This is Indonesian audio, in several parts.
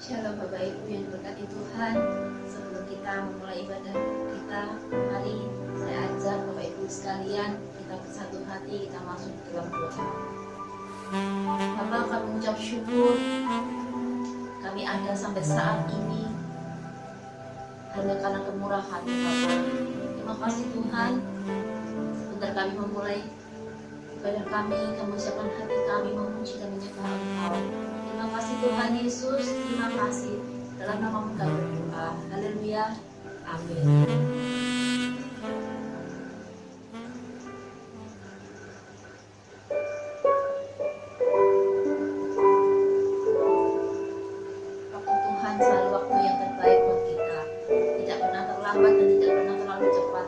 Shalom Bapak Ibu yang diberkati Tuhan. Sebelum kita memulai ibadah kita, mari saya ajak Bapak Ibu sekalian kita bersatu hati, kita masuk ke dalam doa. Bapak, kami mengucap syukur kami ada sampai saat ini hanya karena kemurahan Bapak. Terima kasih Tuhan. Sebentar kami memulai ibadah kami siapkan hati kami memuji dan menyembah Engkau. Terima kasih Tuhan Yesus, terima kasih. Dalam nama-Mu kami berdoa. Haleluya. Amin. Waktu Tuhan selalu waktu yang terbaik buat kita. Tidak pernah terlambat dan tidak pernah terlalu cepat.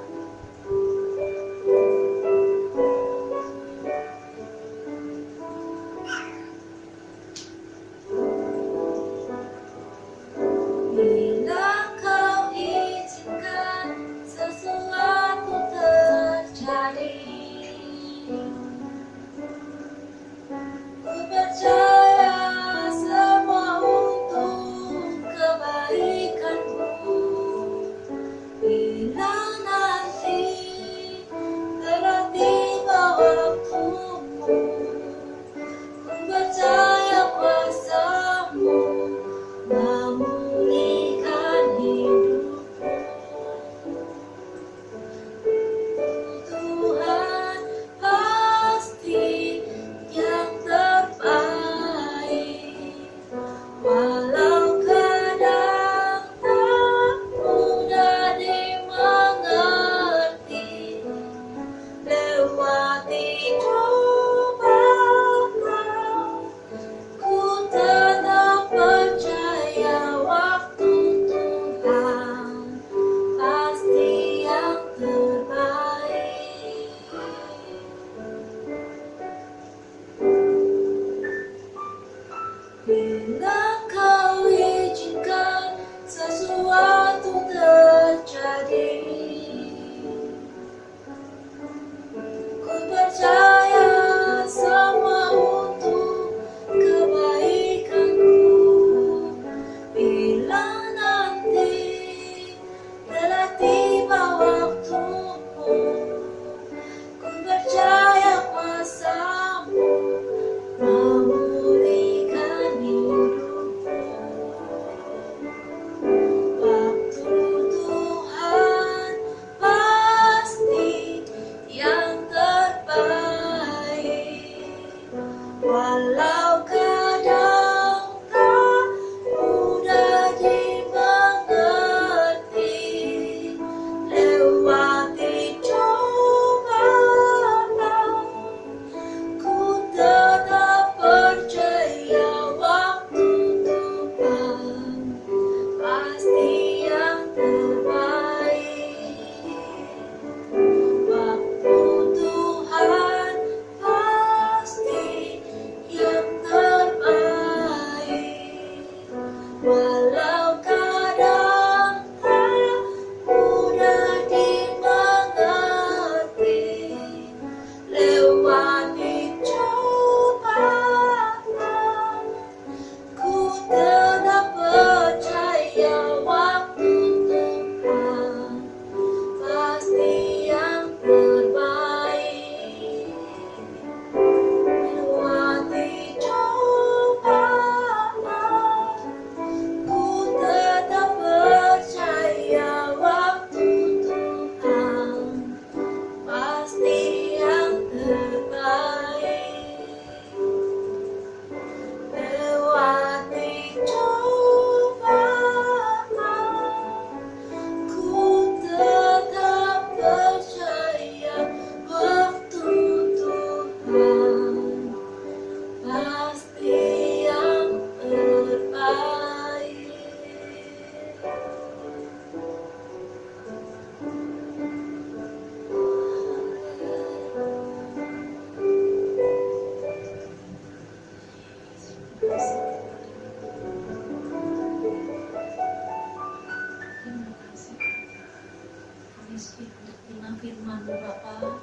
Firman-Mu Bapa,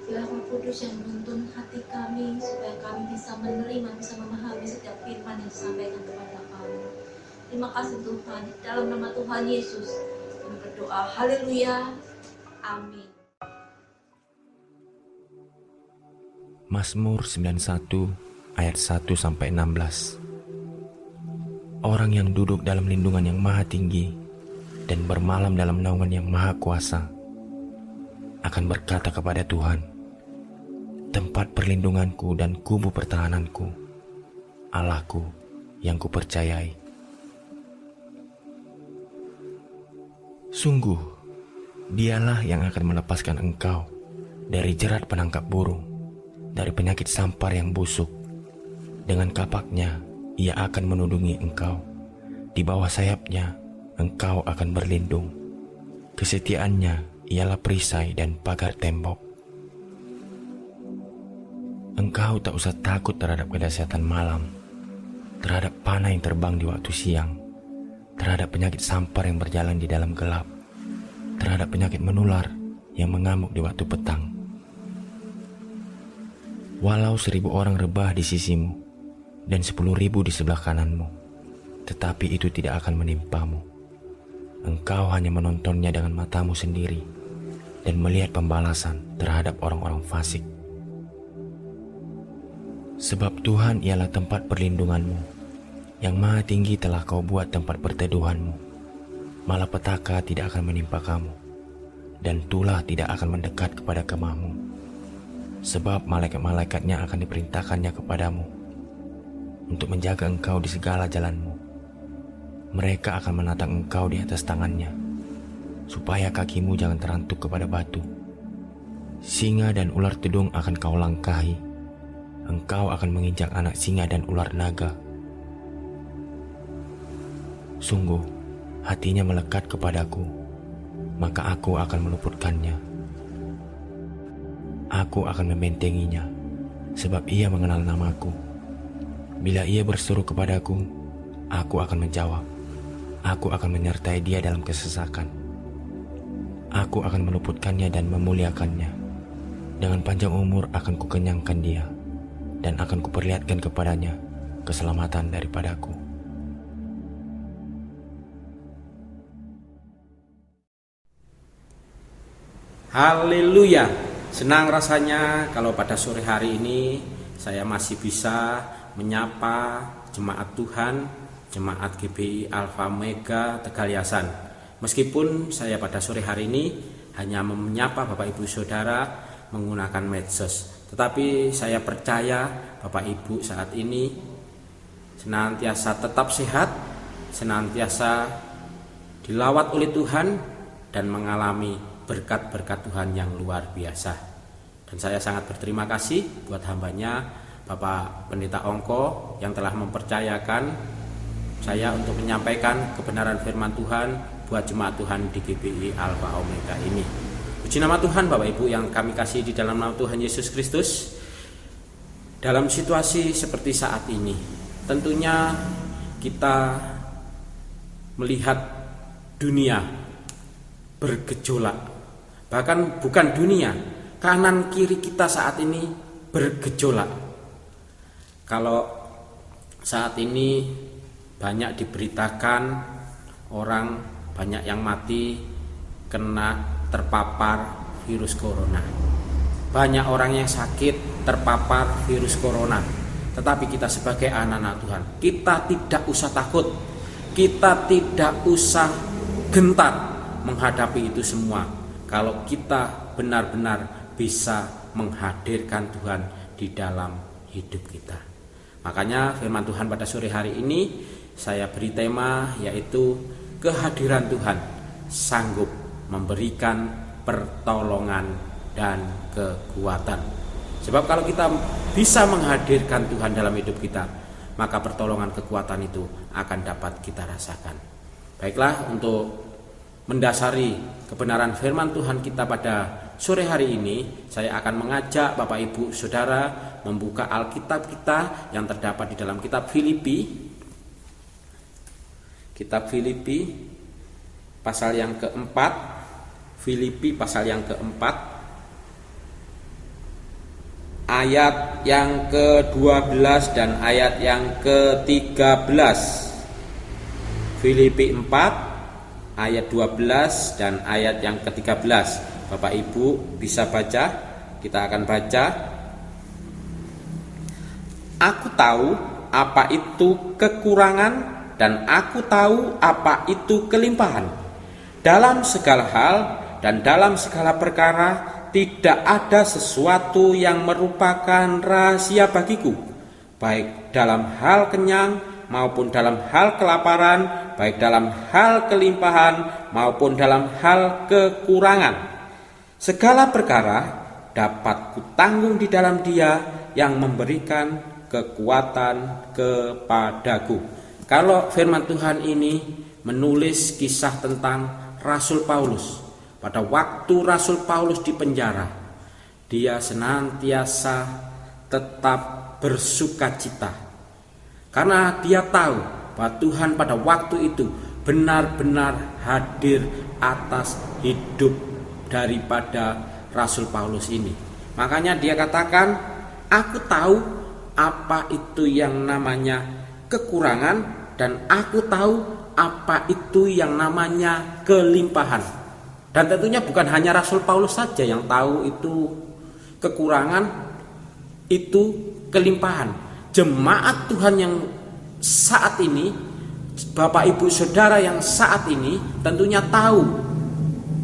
biar Roh Kudus yang menuntun hati kami supaya kami bisa menerima, bisa memahami setiap firman Tuhan yang disampaikan kepada kami. Terima kasih Tuhan, di dalam nama Tuhan Yesus kami berdoa. Haleluya. Amin. Mazmur 91 ayat 1-16. Orang yang duduk dalam lindungan yang maha tinggi dan bermalam dalam naungan yang maha kuasa akan berkata kepada Tuhan, tempat perlindunganku dan kubu pertahananku, Allahku yang kupercayai. Sungguh, dialah yang akan melepaskan engkau dari jerat penangkap burung, dari penyakit sampar yang busuk. Dengan kapaknya ia akan menudungi engkau, di bawah sayapnya engkau akan berlindung. Kesetiaannya ialah perisai dan pagar tembok. Engkau tak usah takut terhadap kedahsyatan malam, terhadap panah yang terbang di waktu siang, terhadap penyakit sampar yang berjalan di dalam gelap, terhadap penyakit menular yang mengamuk di waktu petang. Walau 1.000 orang rebah di sisimu dan 10.000 di sebelah kananmu, tetapi itu tidak akan menimpamu. Engkau hanya menontonnya dengan matamu sendiri dan melihat pembalasan terhadap orang-orang fasik. Sebab Tuhan ialah tempat perlindunganmu, yang maha tinggi telah kau buat tempat perteduhanmu. Malapetaka tidak akan menimpa kamu, dan tulah tidak akan mendekat kepada kemahmu. Sebab malaikat-malaikatnya akan diperintahkannya kepadamu untuk menjaga engkau di segala jalanmu. Mereka akan menatang engkau di atas tangannya, supaya kakimu jangan terantuk kepada batu. Singa dan ular tedung akan kau langkahi. Engkau akan menginjak anak singa dan ular naga. Sungguh, hatinya melekat kepadaku, maka aku akan meluputkannya. Aku akan membentenginya, sebab ia mengenal namaku. Bila ia berseru kepadaku, aku akan menjawab. Aku akan menyertai dia dalam kesesakan. Aku akan meluputkannya dan memuliakannya. Dengan panjang umur akan kukenyangkan dia, dan akan kuperlihatkan kepadanya keselamatan daripadaku. Haleluya. Senang rasanya kalau pada sore hari ini saya masih bisa menyapa jemaat Tuhan, jemaat GBI Alpha Omega Tegal Yasan. Meskipun saya pada sore hari ini hanya menyapa Bapak Ibu Saudara menggunakan medsos, tetapi saya percaya Bapak Ibu saat ini senantiasa tetap sehat, senantiasa dilawat oleh Tuhan dan mengalami berkat-berkat Tuhan yang luar biasa. Dan saya sangat berterima kasih buat hambanya Bapak Pendeta Ongko yang telah mempercayakan saya untuk menyampaikan kebenaran firman Tuhan buat jemaat Tuhan di GBI Alpha Omega ini. Puji nama Tuhan Bapak Ibu yang kami kasih di dalam nama Tuhan Yesus Kristus. Dalam situasi seperti saat ini, tentunya kita melihat dunia bergejolak. Bahkan bukan dunia, kanan kiri kita saat ini bergejolak. Kalau saat ini banyak diberitakan orang banyak yang mati kena terpapar virus corona. Banyak orang yang sakit terpapar virus corona. Tetapi kita sebagai anak-anak Tuhan, kita tidak usah takut. Kita tidak usah gentar menghadapi itu semua. Kalau kita benar-benar bisa menghadirkan Tuhan di dalam hidup kita. Makanya firman Tuhan pada sore hari ini saya beri tema yaitu kehadiran Tuhan sanggup memberikan pertolongan dan kekuatan. Sebab kalau kita bisa menghadirkan Tuhan dalam hidup kita, maka pertolongan kekuatan itu akan dapat kita rasakan. Baiklah, untuk mendasari kebenaran firman Tuhan kita pada sore hari ini, saya akan mengajak Bapak Ibu Saudara membuka Alkitab kita yang terdapat di dalam kitab Filipi. Kitab Filipi pasal yang keempat. Filipi pasal yang keempat ayat yang ke-12 dan ayat yang ke-13. Filipi 4 ayat 12 dan ayat yang ke-13. Bapak Ibu bisa baca, kita akan baca. Aku tahu apa itu kekurangan dan aku tahu apa itu kelimpahan. Dalam segala hal dan dalam segala perkara tidak ada sesuatu yang merupakan rahasia bagiku, baik dalam hal kenyang maupun dalam hal kelaparan, baik dalam hal kelimpahan maupun dalam hal kekurangan. Segala perkara dapat kutanggung di dalam Dia yang memberikan kekuatan kepadaku. Kalau firman Tuhan ini menulis kisah tentang Rasul Paulus. Pada waktu Rasul Paulus di penjara, dia senantiasa tetap bersukacita. Karena dia tahu bahwa Tuhan pada waktu itu benar-benar hadir atas hidup daripada Rasul Paulus ini. Makanya dia katakan, aku tahu apa itu yang namanya kekurangan dan aku tahu apa itu yang namanya kelimpahan. Dan tentunya bukan hanya Rasul Paulus saja yang tahu itu kekurangan, itu kelimpahan. Jemaat Tuhan yang saat ini, Bapak Ibu Saudara yang saat ini tentunya tahu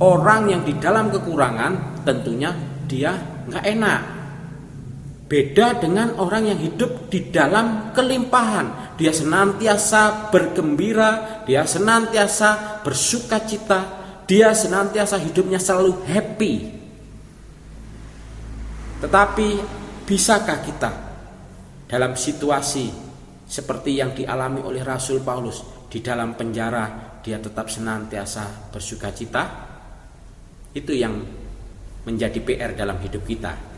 orang yang di dalam kekurangan tentunya dia nggak enak. Beda dengan orang yang hidup di dalam kelimpahan. Dia senantiasa bergembira, dia senantiasa bersukacita, dia senantiasa hidupnya selalu happy. Tetapi bisakah kita dalam situasi seperti yang dialami oleh Rasul Paulus di dalam penjara, dia tetap senantiasa bersukacita? Itu yang menjadi PR dalam hidup kita.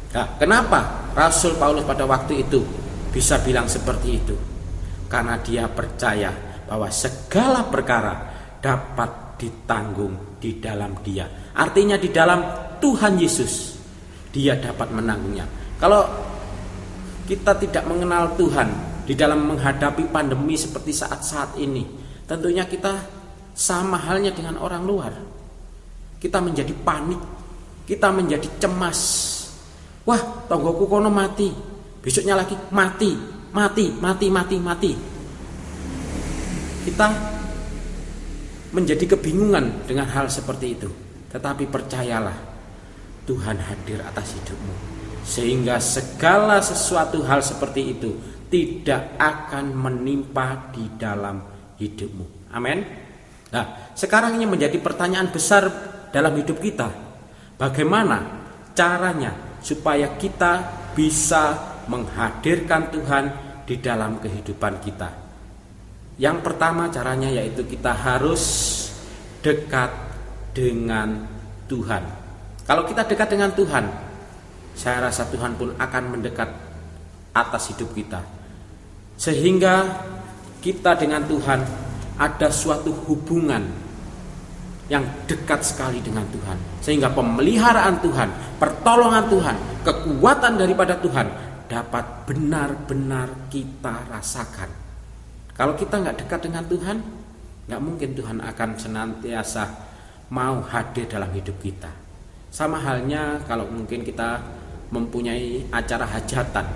Nah, kenapa Rasul Paulus pada waktu itu bisa bilang seperti itu? Karena dia percaya bahwa segala perkara dapat ditanggung di dalam Dia. Artinya di dalam Tuhan Yesus dia dapat menanggungnya. Kalau kita tidak mengenal Tuhan di dalam menghadapi pandemi seperti saat-saat ini, tentunya kita sama halnya dengan orang luar. Kita menjadi panik, kita menjadi cemas. Wah, tonggoku kono mati, besoknya lagi mati. Kita menjadi kebingungan dengan hal seperti itu. Tetapi percayalah, Tuhan hadir atas hidupmu, sehingga segala sesuatu hal seperti itu tidak akan menimpa di dalam hidupmu. Amin. Nah, sekarang ini menjadi pertanyaan besar dalam hidup kita. Bagaimana caranya supaya kita bisa menghadirkan Tuhan di dalam kehidupan kita? Yang pertama caranya yaitu kita harus dekat dengan Tuhan. Kalau kita dekat dengan Tuhan, saya rasa Tuhan pun akan mendekat atas hidup kita. Sehingga kita dengan Tuhan ada suatu hubungan yang dekat sekali dengan Tuhan. Sehingga pemeliharaan Tuhan, pertolongan Tuhan, kekuatan daripada Tuhan dapat benar-benar kita rasakan. Kalau kita nggak dekat dengan Tuhan, nggak mungkin Tuhan akan senantiasa mau hadir dalam hidup kita. Sama halnya kalau mungkin kita mempunyai acara hajatan.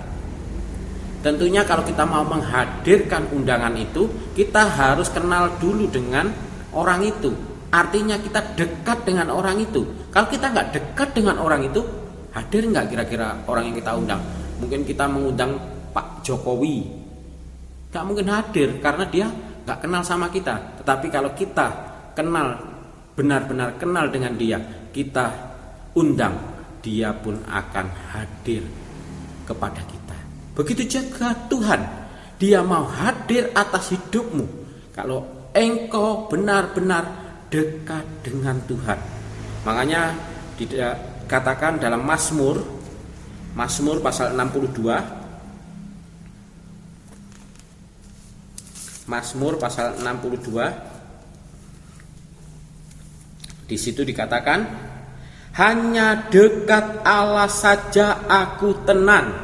Tentunya kalau kita mau menghadirkan undangan itu, kita harus kenal dulu dengan orang itu. Artinya kita dekat dengan orang itu. Kalau kita nggak dekat dengan orang itu, hadir nggak kira-kira orang yang kita undang? Mungkin kita mengundang Pak Jokowi, gak mungkin hadir karena dia gak kenal sama kita. Tetapi kalau kita kenal, benar-benar kenal dengan dia, kita undang, dia pun akan hadir kepada kita. Begitu juga Tuhan, dia mau hadir atas hidupmu kalau engkau benar-benar dekat dengan Tuhan. Makanya dikatakan dalam Mazmur pasal 62, Mazmur pasal 62, di situ dikatakan, Hanya dekat Allah saja aku tenang,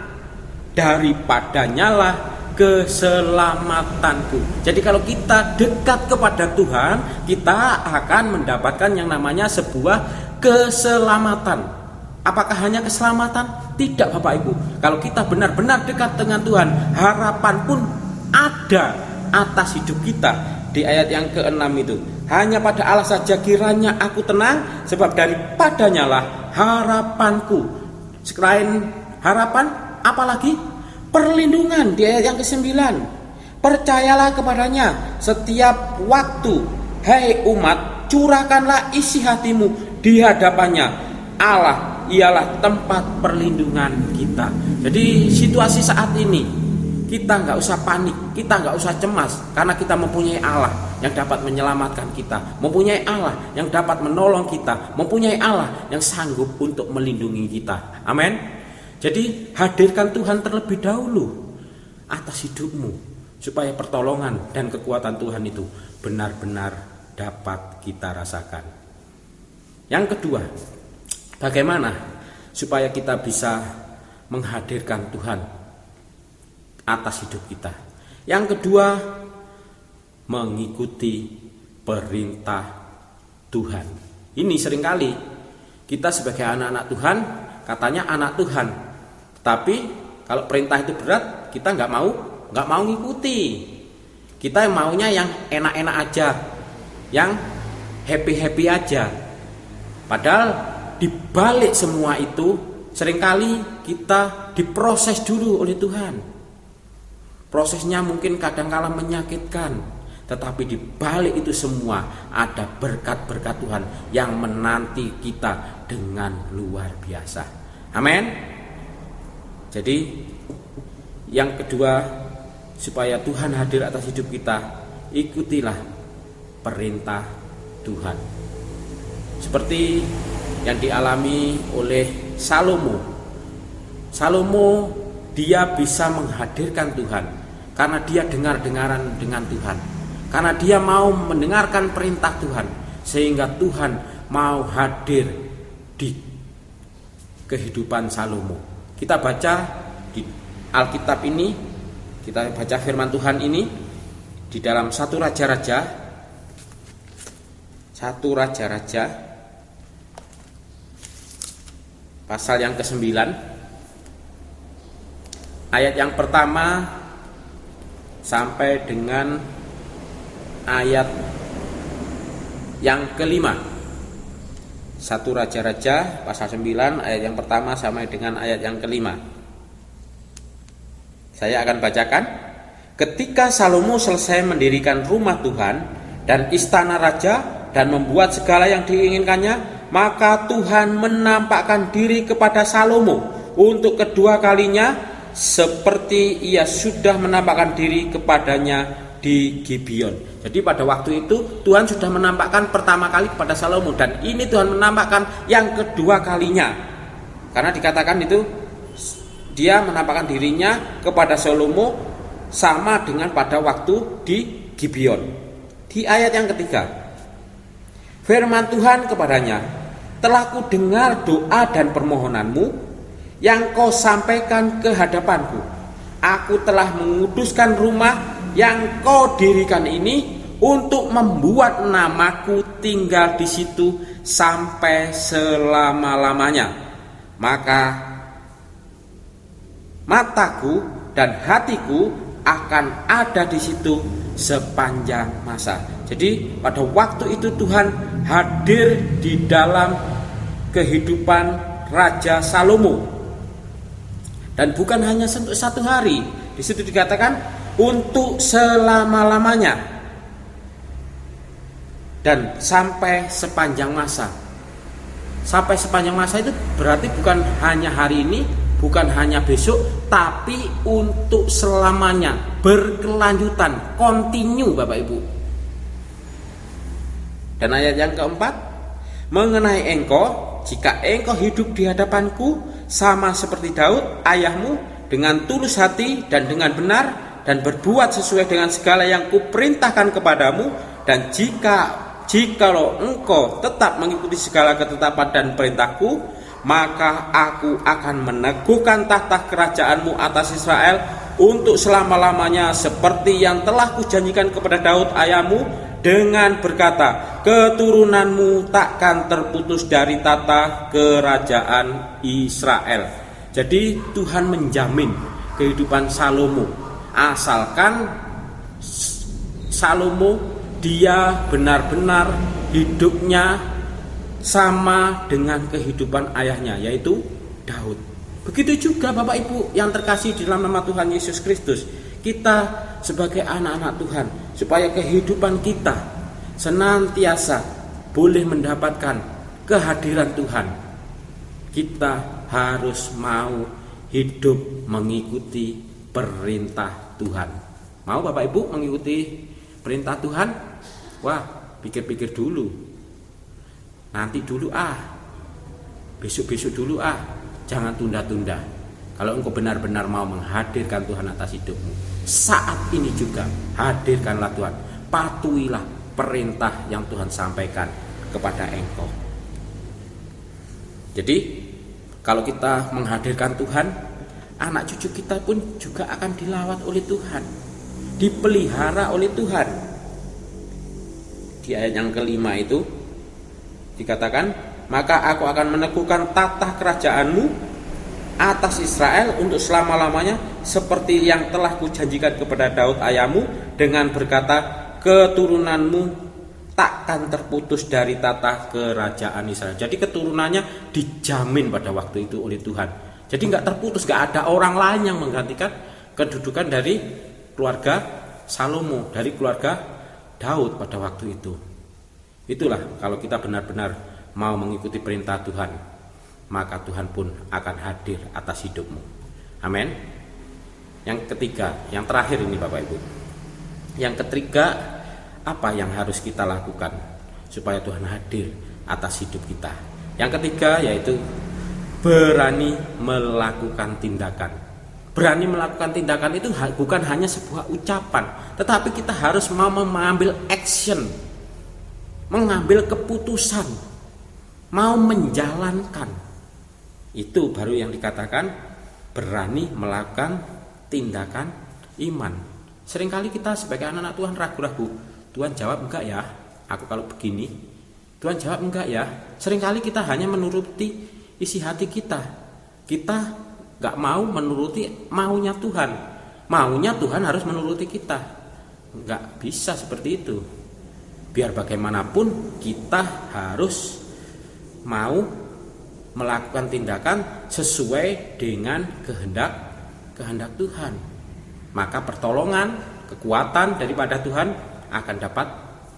daripadanya lah keselamatanku. Jadi kalau kita dekat kepada Tuhan, kita akan mendapatkan yang namanya sebuah keselamatan. Apakah hanya keselamatan? Tidak, Bapak Ibu. Kalau kita benar-benar dekat dengan Tuhan, harapan pun ada atas hidup kita. Di ayat yang ke-6 itu, hanya pada Allah saja kiranya aku tenang, sebab daripadanya lah harapanku. Selain harapan, apalagi? Perlindungan. Di ayat yang ke-9, percayalah kepadanya setiap waktu, hai umat, curahkanlah isi hatimu di hadapannya. Allah ialah tempat perlindungan kita. Jadi situasi saat ini kita nggak usah panik, kita nggak usah cemas, karena kita mempunyai Allah yang dapat menyelamatkan kita, mempunyai Allah yang dapat menolong kita, mempunyai Allah yang sanggup untuk melindungi kita. Amin. Jadi hadirkan Tuhan terlebih dahulu atas hidupmu, supaya pertolongan dan kekuatan Tuhan itu benar-benar dapat kita rasakan. Yang kedua, bagaimana supaya kita bisa menghadirkan Tuhan atas hidup kita? Yang kedua, mengikuti perintah Tuhan. Ini seringkali kita sebagai anak-anak Tuhan, katanya anak Tuhan, tapi kalau perintah itu berat, kita nggak mau ngikuti. Kita maunya yang enak-enak aja, yang happy-happy aja. Padahal di balik semua itu seringkali kita diproses dulu oleh Tuhan. Prosesnya mungkin kadang-kala menyakitkan, tetapi di balik itu semua ada berkat-berkat Tuhan yang menanti kita dengan luar biasa. Amin. Jadi yang kedua, supaya Tuhan hadir atas hidup kita, ikutilah perintah Tuhan. Seperti yang dialami oleh Salomo. Salomo dia bisa menghadirkan Tuhan karena dia dengar-dengaran dengan Tuhan, karena dia mau mendengarkan perintah Tuhan, sehingga Tuhan mau hadir di kehidupan Salomo. Kita baca di Alkitab ini, kita baca firman Tuhan ini di dalam 1 Raja-Raja pasal yang ke-9, ayat yang pertama sampai dengan ayat yang ke-5. 1 Raja-Raja pasal 9 ayat yang pertama sampai dengan ayat yang ke-5. Saya akan bacakan. Ketika Salomo selesai mendirikan rumah Tuhan dan istana raja dan membuat segala yang diinginkannya, maka Tuhan menampakkan diri kepada Salomo untuk kedua kalinya, seperti ia sudah menampakkan diri kepadanya di Gibeon. Jadi pada waktu itu Tuhan sudah menampakkan pertama kali kepada Salomo, dan ini Tuhan menampakkan yang kedua kalinya. Karena dikatakan itu dia menampakkan dirinya kepada Salomo sama dengan pada waktu di Gibeon. Di ayat yang ketiga, firman Tuhan kepadanya, telah ku dengar doa dan permohonanmu yang kau sampaikan ke hadapanku. Aku telah menguduskan rumah yang kau dirikan ini untuk membuat namaku tinggal di situ sampai selama-lamanya. Maka mataku dan hatiku akan ada di situ sepanjang masa. Jadi pada waktu itu Tuhan hadir di dalam kehidupan Raja Salomo. Dan bukan hanya untuk satu hari. Di situ dikatakan untuk selama-lamanya. Dan sampai sepanjang masa. Sampai sepanjang masa itu berarti bukan hanya hari ini, bukan hanya besok, tapi untuk selamanya, berkelanjutan, continue Bapak Ibu. Dan ayat yang keempat, mengenai engkau, jika engkau hidup di hadapanku sama seperti Daud ayahmu, dengan tulus hati dan dengan benar, dan berbuat sesuai dengan segala yang kuperintahkan kepadamu, dan jika jikalau engkau tetap mengikuti segala ketetapan dan perintahku, maka aku akan meneguhkan tahta kerajaanmu atas Israel untuk selama-lamanya, seperti yang telah kujanjikan kepada Daud ayahmu, dengan berkata, keturunanmu takkan terputus dari tata kerajaan Israel. Jadi Tuhan menjamin kehidupan Salomo, asalkan Salomo dia benar-benar hidupnya sama dengan kehidupan ayahnya, yaitu Daud. Begitu juga Bapak Ibu yang terkasih di dalam nama Tuhan Yesus Kristus, kita sebagai anak-anak Tuhan, supaya kehidupan kita senantiasa boleh mendapatkan kehadiran Tuhan, kita harus mau hidup mengikuti perintah Tuhan. Mau Bapak Ibu mengikuti perintah Tuhan? Wah, pikir-pikir dulu. Nanti dulu besok-besok dulu jangan tunda-tunda. Kalau engkau benar-benar mau menghadirkan Tuhan atas hidupmu, saat ini juga hadirkanlah Tuhan. Patuhilah perintah yang Tuhan sampaikan kepada engkau. Jadi kalau kita menghadirkan Tuhan, anak cucu kita pun juga akan dilawat oleh Tuhan, dipelihara oleh Tuhan. Di ayat yang kelima itu dikatakan, maka aku akan meneguhkan tahta kerajaanmu atas Israel untuk selama-lamanya, seperti yang telah kujanjikan kepada Daud ayahmu, dengan berkata, keturunanmu takkan terputus dari tata kerajaan Israel. Jadi keturunannya dijamin pada waktu itu oleh Tuhan. Jadi nggak terputus, nggak ada orang lain yang menggantikan kedudukan dari keluarga Salomo, dari keluarga Daud pada waktu itu. Itulah kalau kita benar-benar mau mengikuti perintah Tuhan, maka Tuhan pun akan hadir atas hidupmu. Amin. Yang ketiga, yang terakhir ini Bapak Ibu. Yang ketiga, apa yang harus kita lakukan supaya Tuhan hadir atas hidup kita? Yang ketiga yaitu berani melakukan tindakan. Berani melakukan tindakan itu bukan hanya sebuah ucapan, tetapi kita harus mau mengambil action, mengambil keputusan, mau menjalankan. Itu baru yang dikatakan berani melakukan tindakan iman. Seringkali kita sebagai anak-anak Tuhan ragu-ragu, Tuhan jawab enggak ya aku kalau begini, Tuhan jawab enggak ya. Seringkali kita hanya menuruti isi hati kita, kita enggak mau menuruti maunya Tuhan. Maunya Tuhan harus menuruti kita. Enggak bisa seperti itu. Biar bagaimanapun kita harus mau melakukan tindakan sesuai dengan kehendak Tuhan. Maka pertolongan, kekuatan daripada Tuhan akan dapat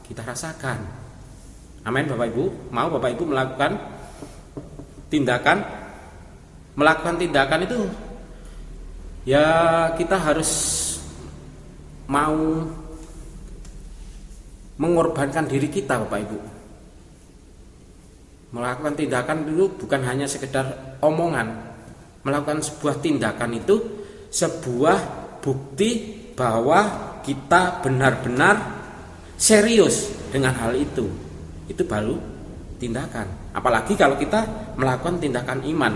kita rasakan. Amin Bapak Ibu. Mau Bapak Ibu melakukan tindakan? Melakukan tindakan itu ya kita harus mau mengorbankan diri kita Bapak Ibu. Melakukan tindakan itu bukan hanya sekedar omongan. Melakukan sebuah tindakan itu sebuah bukti bahwa kita benar-benar serius dengan hal itu. Itu baru tindakan. Apalagi kalau kita melakukan tindakan iman.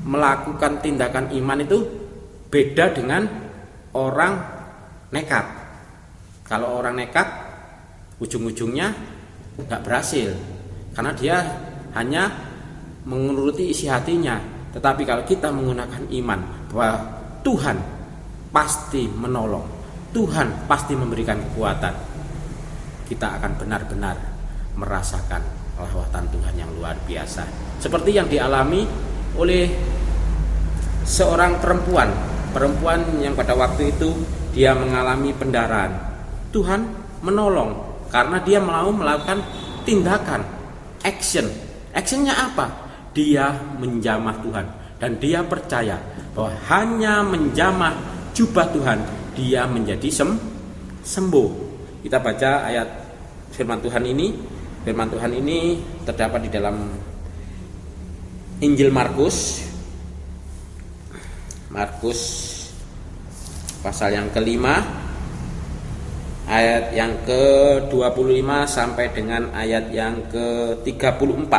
Melakukan tindakan iman itu beda dengan orang nekat. Kalau orang nekat ujung-ujungnya gak berhasil, karena dia hanya menuruti isi hatinya. Tetapi kalau kita menggunakan iman bahwa Tuhan pasti menolong, Tuhan pasti memberikan kekuatan, kita akan benar-benar merasakan lawatan Tuhan yang luar biasa. Seperti yang dialami oleh seorang perempuan yang pada waktu itu dia mengalami pendarahan. Tuhan menolong karena dia mau melakukan tindakan, action. Actionnya apa? Dia menjamah Tuhan dan dia percaya bahwa hanya menjamah jubah Tuhan dia menjadi sembuh. Kita baca ayat firman Tuhan ini. Firman Tuhan ini terdapat di dalam Injil Markus pasal yang kelima ayat yang ke-25 sampai dengan ayat yang ke-34.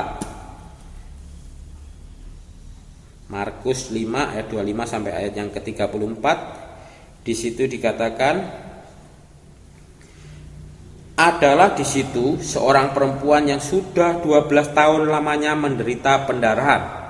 Markus 5 ayat 25 sampai ayat yang ke-34. Di situ dikatakan, adalah di situ seorang perempuan yang sudah 12 tahun lamanya menderita pendarahan.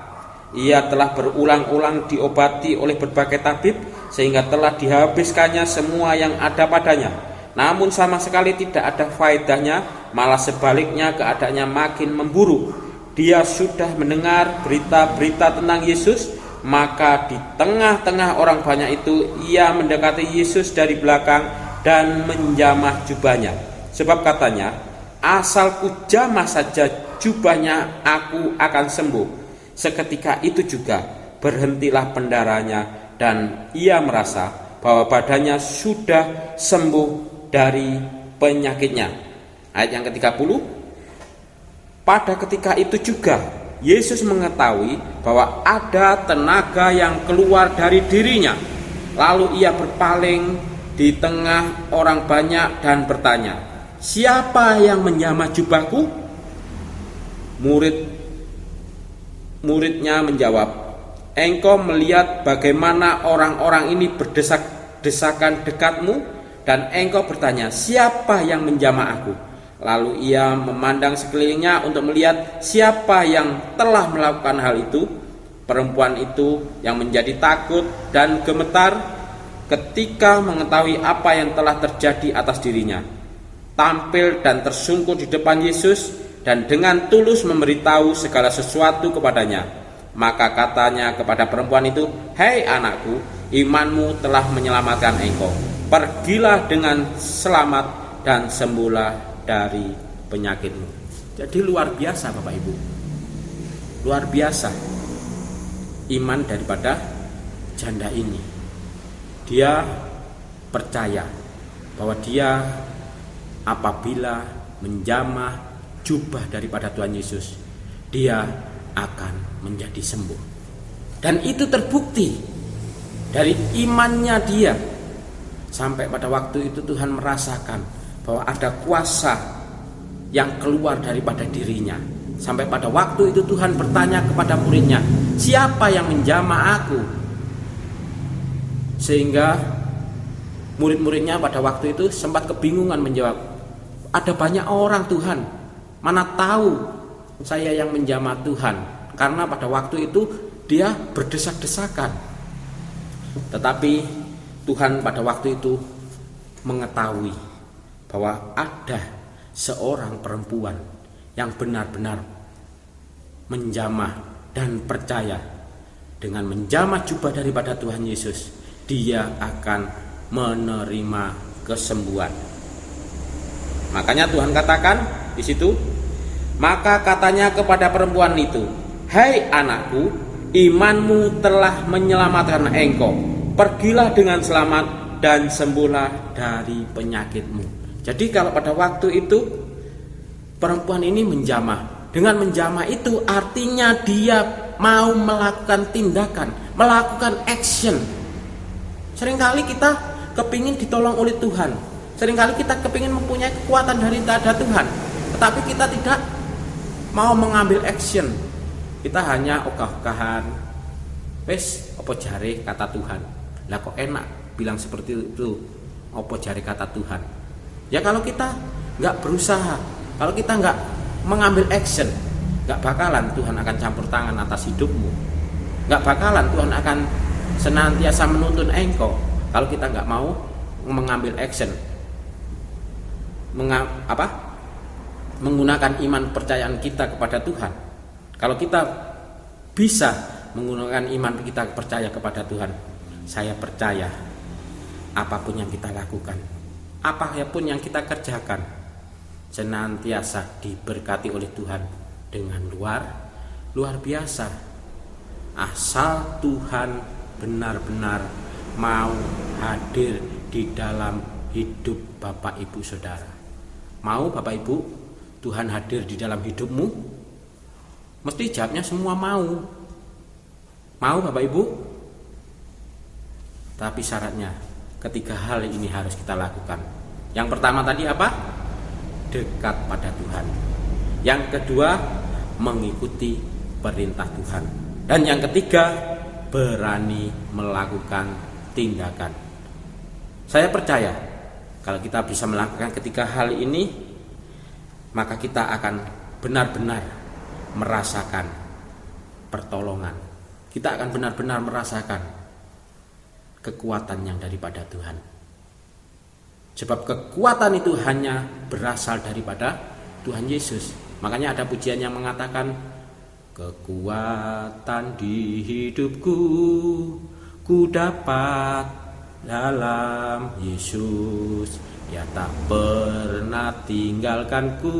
Ia telah berulang-ulang diobati oleh berbagai tabib sehingga telah dihabiskannya semua yang ada padanya. Namun sama sekali tidak ada faedahnya, malah sebaliknya keadaannya makin memburuk. Dia sudah mendengar berita-berita tentang Yesus, maka di tengah-tengah orang banyak itu ia mendekati Yesus dari belakang dan menjamah jubahnya. Sebab katanya, asal ku jamah saja jubahnya aku akan sembuh. Seketika itu juga berhentilah pendarahannya dan ia merasa bahwa badannya sudah sembuh dari penyakitnya. Ayat yang ke-30, pada ketika itu juga Yesus mengetahui bahwa ada tenaga yang keluar dari dirinya. Lalu ia berpaling di tengah orang banyak dan bertanya, siapa yang menjamah jubahku? Muridnya menjawab, engkau melihat bagaimana orang-orang ini berdesak-desakan dekatmu, dan engkau bertanya, siapa yang menjamah aku? Lalu ia memandang sekelilingnya untuk melihat siapa yang telah melakukan hal itu. Perempuan itu yang menjadi takut dan gemetar ketika mengetahui apa yang telah terjadi atas dirinya, tampil dan tersungkur di depan Yesus dan dengan tulus memberitahu segala sesuatu kepadanya. Maka katanya kepada perempuan itu, hei anakku, imanmu telah menyelamatkan engkau. Pergilah dengan selamat dan sembuhlah dari penyakitmu. Jadi luar biasa Bapak Ibu, luar biasa iman daripada janda ini. Dia percaya bahwa dia apabila menjamah jubah daripada Tuhan Yesus, dia akan menjadi sembuh. Dan itu terbukti dari imannya dia. Sampai pada waktu itu Tuhan merasakan bahwa ada kuasa yang keluar daripada dirinya. Sampai pada waktu itu Tuhan bertanya kepada muridnya, siapa yang menjamah aku? Sehingga murid-muridnya pada waktu itu sempat kebingungan menjawab, ada banyak orang Tuhan, mana tahu saya yang menjamah Tuhan. Karena pada waktu itu dia berdesak-desakan. Tetapi Tuhan pada waktu itu mengetahui bahwa ada seorang perempuan yang benar-benar menjamah dan percaya. Dengan menjamah jubah daripada Tuhan Yesus, dia akan menerima kesembuhan. Makanya Tuhan katakan di situ, maka katanya kepada perempuan itu, hei anakku, imanmu telah menyelamatkan engkau. Pergilah dengan selamat dan sembuhlah dari penyakitmu. Jadi kalau pada waktu itu perempuan ini menjamah, dengan menjamah itu artinya dia mau melakukan tindakan, melakukan action. Seringkali kita kepingin ditolong oleh Tuhan, seringkali kita kepingin mempunyai kekuatan dari Tuhan, tetapi kita tidak mau mengambil action. Kita hanya ogah-ogahan, wes opo jare kata Tuhan. Lah kok enak bilang seperti itu, opo jare kata Tuhan. Ya kalau kita nggak berusaha, kalau kita nggak mengambil action, nggak bakalan Tuhan akan campur tangan atas hidupmu. Nggak bakalan Tuhan akan senantiasa menuntun engkau kalau kita nggak mau mengambil action. Menggunakan iman percayaan kita kepada Tuhan. Kalau kita bisa menggunakan iman kita percaya kepada Tuhan, saya percaya apapun yang kita lakukan, apapun yang kita kerjakan, senantiasa diberkati oleh Tuhan dengan luar biasa. Asal Tuhan benar-benar mau hadir di dalam hidup Bapak Ibu Saudara. Mau Bapak Ibu Tuhan hadir di dalam hidupmu? Mesti jawabnya semua mau. Mau Bapak Ibu? Tapi syaratnya ketiga hal ini harus kita lakukan. Yang pertama tadi apa? Dekat pada Tuhan. Yang kedua, mengikuti perintah Tuhan. Dan yang ketiga, berani melakukan tindakan. Saya percaya kalau kita bisa melakukan ketiga hal ini, maka kita akan benar-benar merasakan pertolongan. Kita akan benar-benar merasakan kekuatan yang daripada Tuhan. Sebab kekuatan itu hanya berasal daripada Tuhan Yesus. Makanya ada pujian yang mengatakan, kekuatan di hidupku ku dapat dalam Yesus. Dia tak pernah tinggalkanku,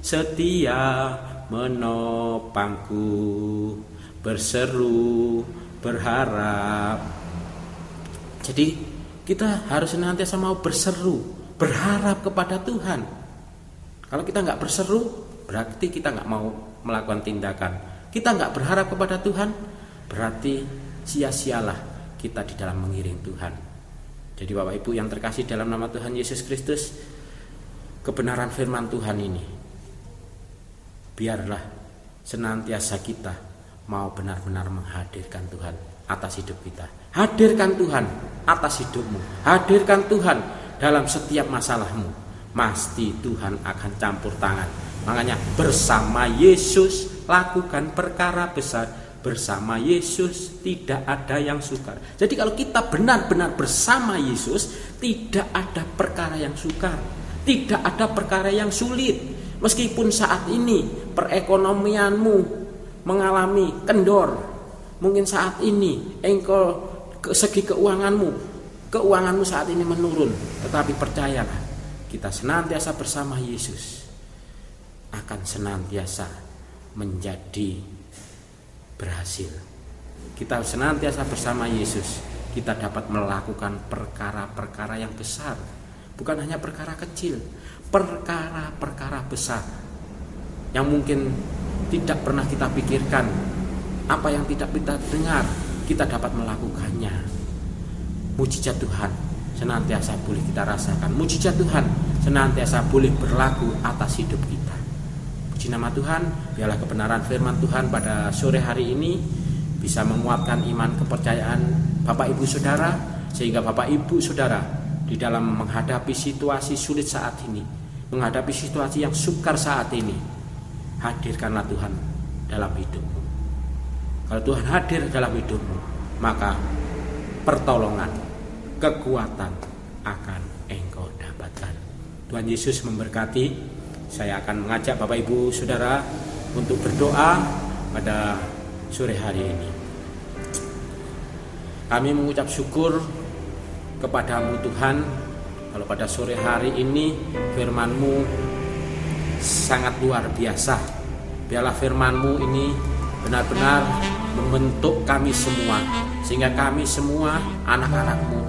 setia menopangku, berseru, berharap. Jadi kita harus senantiasa mau berseru, berharap kepada Tuhan. Kalau kita nggak berseru, berarti kita nggak mau melakukan tindakan. Kita nggak berharap kepada Tuhan, berarti sia-sialah kita di dalam mengiring Tuhan. Jadi Bapak Ibu yang terkasih dalam nama Tuhan Yesus Kristus, kebenaran firman Tuhan ini, biarlah senantiasa kita mau benar-benar menghadirkan Tuhan atas hidup kita. Hadirkan Tuhan atas hidupmu. Hadirkan Tuhan dalam setiap masalahmu. Pasti Tuhan akan campur tangan. Makanya bersama Yesus lakukan perkara besar. Bersama Yesus tidak ada yang sukar. Jadi kalau kita benar-benar bersama Yesus, tidak ada perkara yang sukar, tidak ada perkara yang sulit. Meskipun saat ini perekonomianmu mengalami kendor, mungkin saat ini engkau segi keuanganmu saat ini menurun, tetapi percayalah, kita senantiasa bersama Yesus akan senantiasa menjadi berhasil. Kita senantiasa bersama Yesus, kita dapat melakukan perkara-perkara yang besar, bukan hanya perkara kecil, perkara-perkara besar yang mungkin tidak pernah kita pikirkan, apa yang tidak kita dengar, kita dapat melakukannya. Mujizat Tuhan senantiasa boleh kita rasakan. Mujizat Tuhan senantiasa boleh berlaku atas hidup kita. Puji nama Tuhan, biarlah kebenaran firman Tuhan pada sore hari ini bisa menguatkan iman kepercayaan Bapak Ibu Saudara, sehingga Bapak Ibu Saudara di dalam menghadapi situasi sulit saat ini, menghadapi situasi yang sukar saat ini, hadirkanlah Tuhan dalam hidupmu. Kalau Tuhan hadir dalam hidupmu, maka pertolongan, kekuatan akan engkau dapatkan. Tuhan Yesus memberkati. Saya akan mengajak Bapak Ibu Saudara untuk berdoa pada sore hari ini. Kami mengucap syukur kepadamu Tuhan, kalau pada sore hari ini firman-Mu sangat luar biasa. Biarlah firman-Mu ini benar-benar membentuk kami semua, sehingga kami semua anak-anak-Mu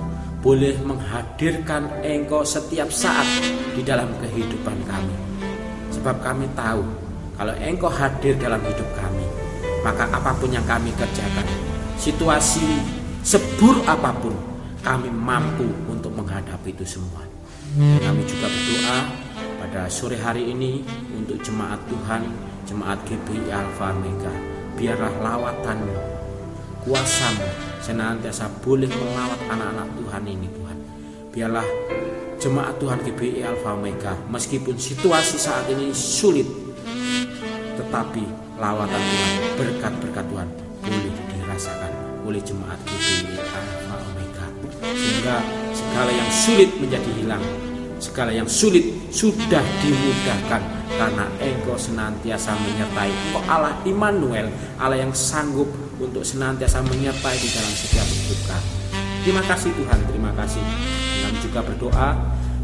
boleh menghadirkan Engkau setiap saat di dalam kehidupan kami. Sebab kami tahu kalau Engkau hadir dalam hidup kami, maka apapun yang kami kerjakan, situasi seburuk apapun, kami mampu untuk menghadapi itu semua. Dan kami juga berdoa pada sore hari ini untuk jemaat Tuhan, jemaat GBI Alpha Omega. Biarlah lawatan-Mu, kuasa-Mu senantiasa boleh melawat anak-anak Tuhan ini Tuhan. Biarlah jemaat Tuhan GBI Alpha Omega, meskipun situasi saat ini sulit, tetapi lawatan Tuhan, berkat-berkat Tuhan boleh dirasakan oleh jemaat GBI Alpha Omega, sehingga segala yang sulit menjadi hilang, segala yang sulit sudah dimudahkan, karena Engkau senantiasa menyertai. Engkau Allah Immanuel, Allah yang sanggup untuk senantiasa menyertai di dalam setiap hidup kami. Terima kasih Tuhan, terima kasih. Kami juga berdoa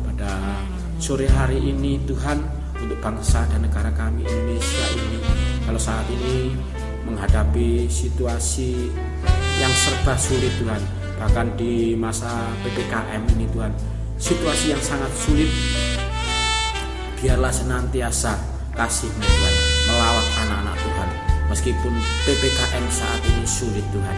pada sore hari ini Tuhan, untuk bangsa dan negara kami Indonesia ini, kalau saat ini menghadapi situasi yang serba sulit Tuhan, bahkan di masa PPKM ini Tuhan, situasi yang sangat sulit. Biarlah senantiasa kasih-Mu Tuhan melawat anak-anak Tuhan, meskipun PPKM saat ini sulit Tuhan.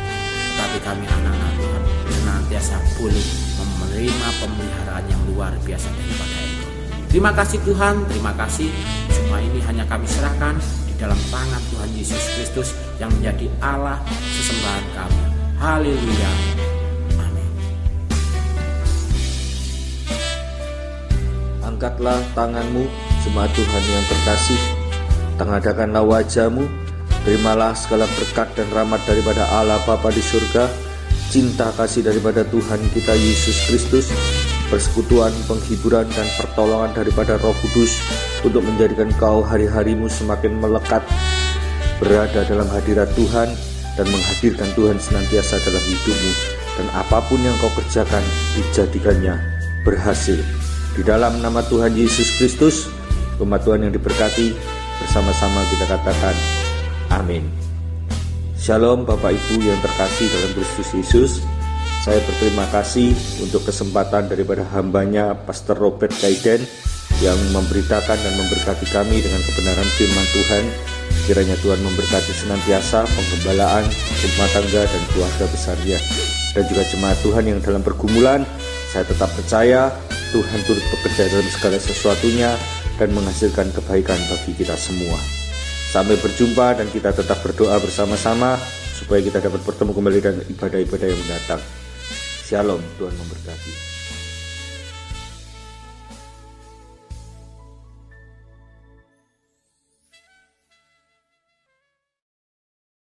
tetapi kami anak-anak Tuhan senantiasa boleh menerima pemeliharaan yang luar biasa daripada Engkau. Terima kasih Tuhan, terima kasih. Semua ini hanya kami serahkan di dalam tangan Tuhan Yesus Kristus yang menjadi Allah sesembahan kami. Haleluya. Amin. Angkatlah tanganmu, jemaat Tuhan yang terkasih. Tengadahkanlah wajahmu. Terimalah segala berkat dan rahmat daripada Allah Bapa di surga, cinta kasih daripada Tuhan kita Yesus Kristus, persekutuan, penghiburan, dan pertolongan daripada Roh Kudus untuk menjadikan kau hari-harimu semakin melekat, berada dalam hadirat Tuhan, dan menghadirkan Tuhan senantiasa dalam hidupmu. Dan apapun yang kau kerjakan, dijadikannya berhasil. Di dalam nama Tuhan Yesus Kristus, umat Tuhan yang diberkati, bersama-sama kita katakan amin. Shalom Bapak Ibu yang terkasih dalam Kristus Yesus. Saya berterima kasih untuk kesempatan daripada hambanya Pastor Robert Kaiden yang memberitakan dan memberkati kami dengan kebenaran firman Tuhan. Kiranya Tuhan memberkati senantiasa penggembalaan, rumah tangga, dan keluarga besarnya. Dan juga jemaat Tuhan yang dalam pergumulan, saya tetap percaya Tuhan turut bekerja dalam segala sesuatunya dan menghasilkan kebaikan bagi kita semua. Sampai berjumpa dan kita tetap berdoa bersama-sama supaya kita dapat bertemu kembali dengan ibadah-ibadah yang mendatang. Shalom, Tuhan memberkati.